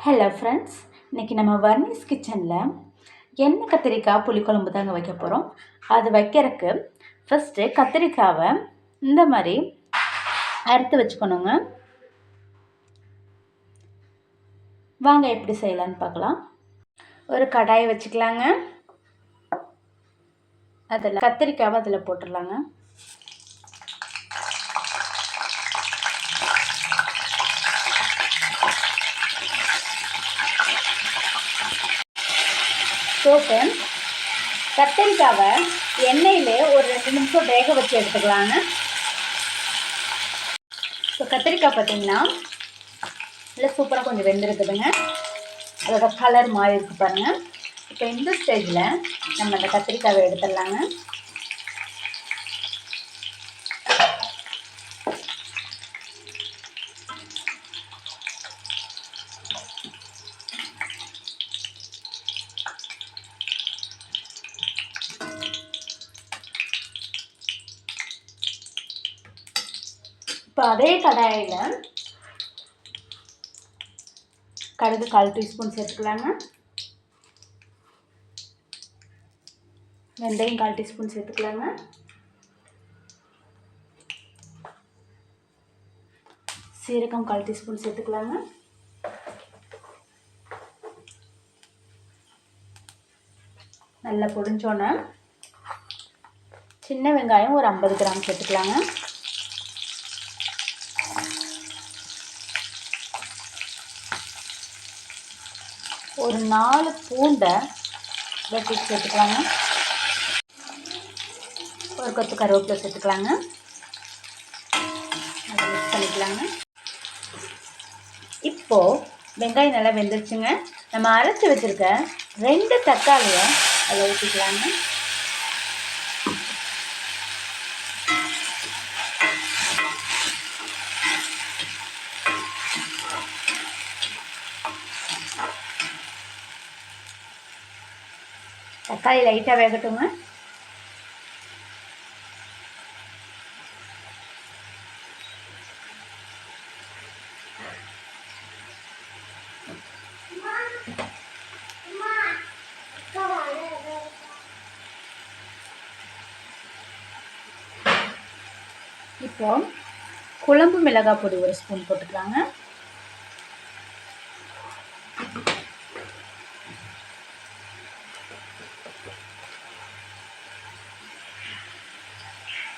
Hello friends, இன்றைக்கி நம்ம வர்னிஸ் கிச்சனில் எண்ணெய் கத்திரிக்காய் புளிக்குழம்பு தாங்க வைக்க போகிறோம். அது வைக்கிறதுக்கு ஃபஸ்ட்டு கத்திரிக்காவை இந்த மாதிரி அறுத்து வச்சுக்கணுங்க. வாங்க எப்படி செய்யலான்னு பார்க்கலாம். ஒரு கடாயை வச்சுக்கலாங்க. அதில் கத்திரிக்காவை அதில் போட்டுடலாங்க. சோப்பு கத்திரிக்காவை எண்ணெயிலே ஒரு 2 நிமிஷம் வேக வச்சு எடுத்துக்கலாங்க. இப்போ கத்திரிக்காய் பார்த்திங்கன்னா இல்லை சூப்பராக கொஞ்சம் வெந்திருக்குதுங்க. அதோட கலர் மாறி இருக்கு பாருங்கள். இப்போ இந்த ஸ்டேஜில் நம்ம அந்த கத்திரிக்காவை எடுத்துடலாங்க. இப்போ அதே கடாயில் கடுகு 1/4 டீஸ்பூன் சேர்த்துக்கலாங்க. வெந்தயம் 1/4 டீஸ்பூன் சேர்த்துக்கலாங்க. சீரகம் 1/4 டீஸ்பூன் சேர்த்துக்கலாங்க. நல்லா பொரிஞ்சோன்னே சின்ன வெங்காயம் ஒரு 50 கிராம் சேர்த்துக்கலாங்க. ஒரு 4 பூண்டை வெட்டி சேர்த்துக்கலாங்க. ஒரு கொத்து கருவேப்பிலை சேர்த்துக்கலாங்க. அதை மிக்ஸ் பண்ணிக்கலாங்க. இப்போது வெங்காயம் நல்லா வெந்துருச்சுங்க. நம்ம அரைச்சி வச்சுருக்க 2 தக்காளியை அதில் ஊற்றிக்கலாங்க. தக்காளி லைட்டாக வேகட்டுங்க. இப்போ குழம்பு மிளகாய் பொடி 1 ஸ்பூன் போட்டுக்கலாங்க.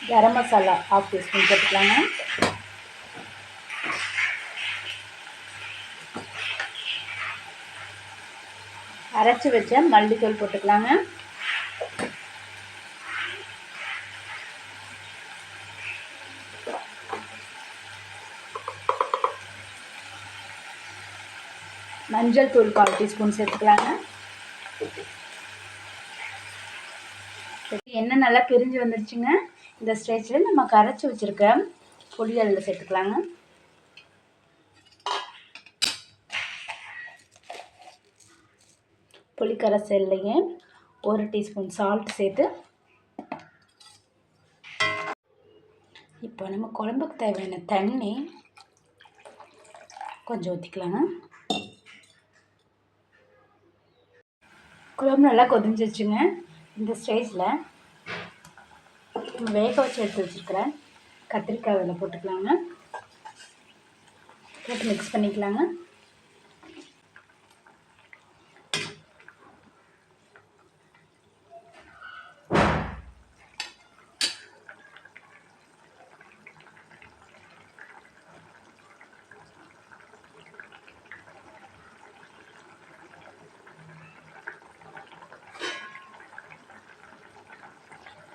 கரம் மசாலா 1/2 டீஸ்பூன் போட்டுக்கலாங்க. அரைச்சி வச்ச மல்லித்தூள் போட்டுக்கலாங்க. மஞ்சள் தூள் 1/4 டீஸ்பூன் சேர்த்துக்கலாங்க. எண்ணெய் நல்லா பிரிஞ்சு வந்துருச்சுங்க. இந்த ஸ்டேஜில் நம்ம கரைச்சி வச்சுருக்க பொடி அதில் சேர்த்துக்கலாங்க. புளிக்கரைசல்லையே 1 டீஸ்பூன் சால்ட் சேர்த்து இப்போ நம்ம குழம்புக்கு தேவையான தண்ணி கொஞ்சம் ஊற்றிக்கலாங்க. குழம்பு நல்லா கொதிஞ்சிருச்சுங்க. இந்த ஸ்டேஜில் வேக வச்சு எடுத்து வச்சுருக்கிறேன் கத்திரிக்காய் அதில் போட்டுக்கலாங்க. போட்டு மிக்ஸ் பண்ணிக்கலாங்க.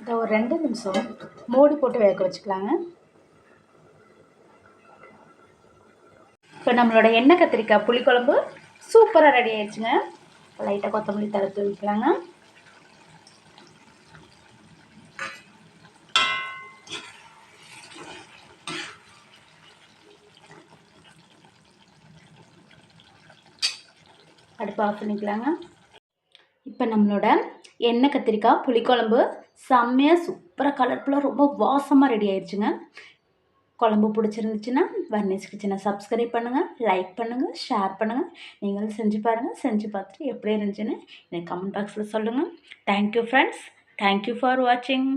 இதை ஒரு 2 நிமிஷம் மூடி போட்டு வேக வச்சுக்கலாங்க. இப்போ நம்மளோட எண்ணெய் கத்திரிக்காய் புளிக்குழம்பு சூப்பராக ரெடி ஆயிடுச்சுங்க. லைட்டாக கொத்தமல்லி தழை தூவிக்கலாங்க. அடுப்பு ஆஃப் பண்ணிக்கலாங்க. இப்போ நம்மளோட எண்ணெய் கத்திரிக்காய் புளிக்குழம்பு செம்மையாக சூப்பராக கலர்ஃபுல்லாக ரொம்ப வாசமாக ரெடி ஆயிடுச்சுங்க. குழம்பு பிடிச்சிருந்துச்சுன்னா வர்னிஸ் கிச்சனை சப்ஸ்கிரைப் பண்ணுங்கள், லைக் பண்ணுங்கள், ஷேர் பண்ணுங்கள். நீங்களும் செஞ்சு பாருங்கள். செஞ்சு பார்த்துட்டு எப்படி இருந்துச்சுன்னு எனக்கு கமெண்ட் பாக்ஸில் சொல்லுங்கள். Thank you friends. தேங்க்யூ ஃபார் வாட்சிங்.